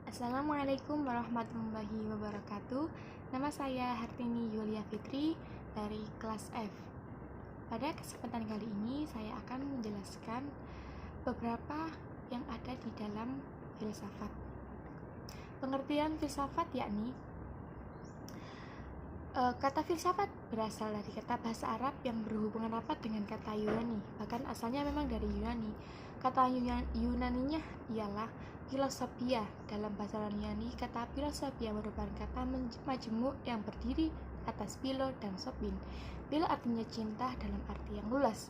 Assalamualaikum warahmatullahi wabarakatuh. Nama saya Hartini Yulia Fitri dari kelas F. Pada kesempatan kali ini saya akan menjelaskan beberapa yang ada di dalam filsafat. Pengertian filsafat yakni kata filsafat berasal dari kata bahasa Arab yang berhubungan rapat dengan kata Yunani. Bahkan asalnya memang dari Yunani. Kata Yunaninya ialah filosofia. Dalam bahasa Yunani, kata filosofia merupakan kata majemuk yang berdiri atas philo dan sophin. Philo artinya cinta dalam arti yang luas,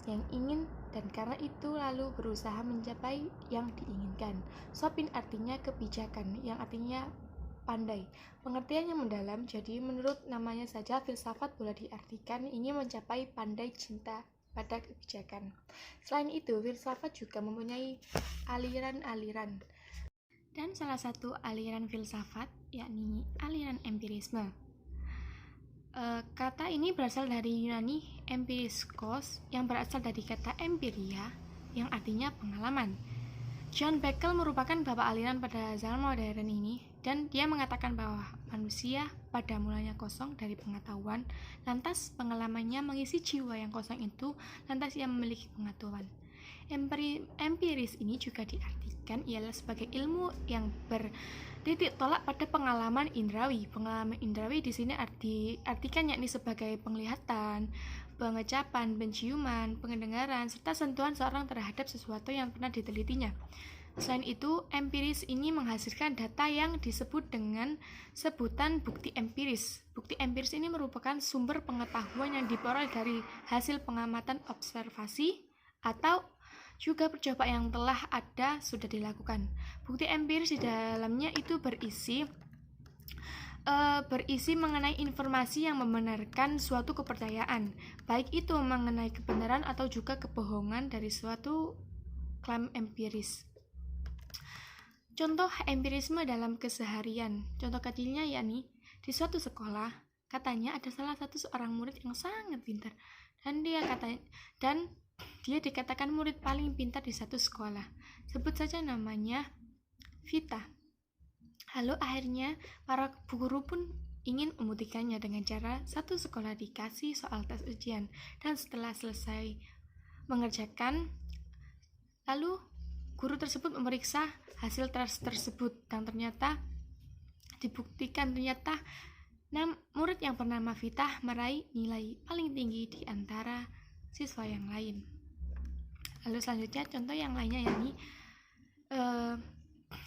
yang ingin, dan karena itu lalu berusaha mencapai yang diinginkan. Sophin artinya kebijakan, yang artinya pandai. Pengertian yang mendalam, jadi menurut namanya saja filsafat boleh diartikan ingin mencapai pandai cinta pada kebijakan. Selain itu, filsafat juga mempunyai aliran-aliran. Dan salah satu aliran filsafat yakni aliran empirisme. Kata ini berasal dari Yunani empiriskos yang berasal dari kata empiria yang artinya pengalaman. John Bacon merupakan bapak aliran pada zaman modern ini, dan dia mengatakan bahwa manusia pada mulanya kosong dari pengetahuan, lantas pengalamannya mengisi jiwa yang kosong itu, lantas ia memiliki pengetahuan. Empiris ini juga diartikan ialah sebagai ilmu yang bertitik tolak pada pengalaman indrawi. Pengalaman indrawi di sini artikan yakni sebagai penglihatan, pengecapan, penciuman, pendengaran, serta sentuhan seorang terhadap sesuatu yang pernah ditelitinya. Selain itu, empiris ini menghasilkan data yang disebut dengan sebutan bukti empiris. Bukti empiris ini merupakan sumber pengetahuan yang diperoleh dari hasil pengamatan observasi atau juga percobaan yang telah sudah dilakukan. Bukti empiris di dalamnya itu berisi mengenai informasi yang membenarkan suatu kepercayaan, baik itu mengenai kebenaran atau juga kebohongan dari suatu klaim empiris. Contoh empirisme dalam keseharian. Contoh kecilnya yakni di suatu sekolah, katanya ada salah satu seorang murid yang sangat pintar, dan dia dikatakan murid paling pintar di satu sekolah. Sebut saja namanya Vita. Lalu akhirnya para guru pun ingin membuktikannya dengan cara satu sekolah dikasih soal tes ujian, dan setelah selesai mengerjakan, lalu guru tersebut memeriksa hasil tes tersebut, dan ternyata dibuktikan murid yang bernama Vita meraih nilai paling tinggi di antara siswa yang lain. Lalu selanjutnya contoh yang lainnya yakni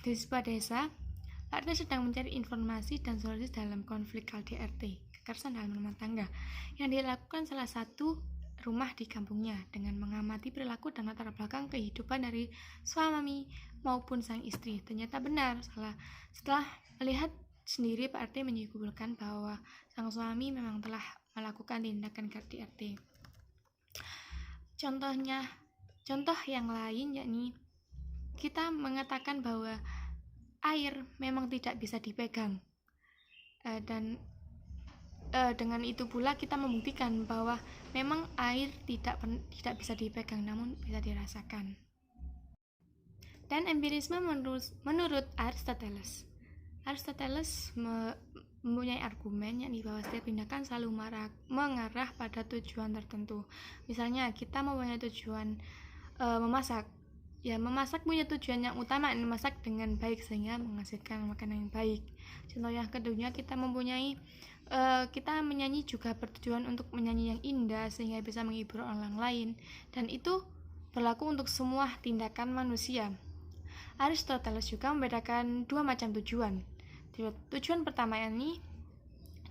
di sebuah desa, RT sedang mencari informasi dan solusi dalam konflik KDRT, kekerasan dalam rumah tangga, yang dilakukan salah satu rumah di kampungnya dengan mengamati perilaku dan latar belakang kehidupan dari suami maupun sang istri. Ternyata benar, setelah melihat sendiri, Pak RT menyimpulkan bahwa sang suami memang telah melakukan tindakan KDRT. Contoh yang lain yakni kita mengatakan bahwa air memang tidak bisa dipegang, dan dengan itu pula kita membuktikan bahwa memang air tidak bisa dipegang, namun bisa dirasakan. Dan empirisme menurut Aristoteles mempunyai argumen yakni bahwa setiap tindakan selalu mengarah pada tujuan tertentu. Misalnya kita mempunyai tujuan memasak. Ya, memasak punya tujuan yang utama, memasak dengan baik sehingga menghasilkan makanan yang baik. Contoh yang kedua, kita menyanyi juga bertujuan untuk menyanyi yang indah sehingga bisa menghibur orang lain, dan itu berlaku untuk semua tindakan manusia. Aristoteles juga membedakan dua macam tujuan. Tujuan pertama yakni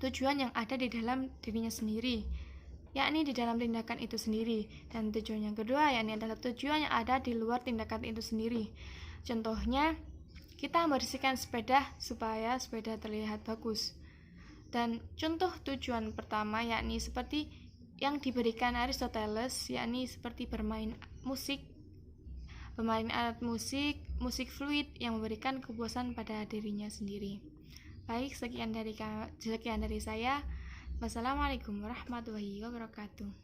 tujuan yang ada di dalam dirinya sendiri, yakni di dalam tindakan itu sendiri, dan tujuan yang kedua yakni adalah tujuan yang ada di luar tindakan itu sendiri. Contohnya, kita membersihkan sepeda supaya sepeda terlihat bagus. Dan contoh tujuan pertama yakni seperti yang diberikan Aristoteles, yakni seperti bermain alat musik fluid yang memberikan kepuasan pada dirinya sendiri. Baik, sekian dari saya. Wassalamualaikum warahmatullahi wabarakatuh.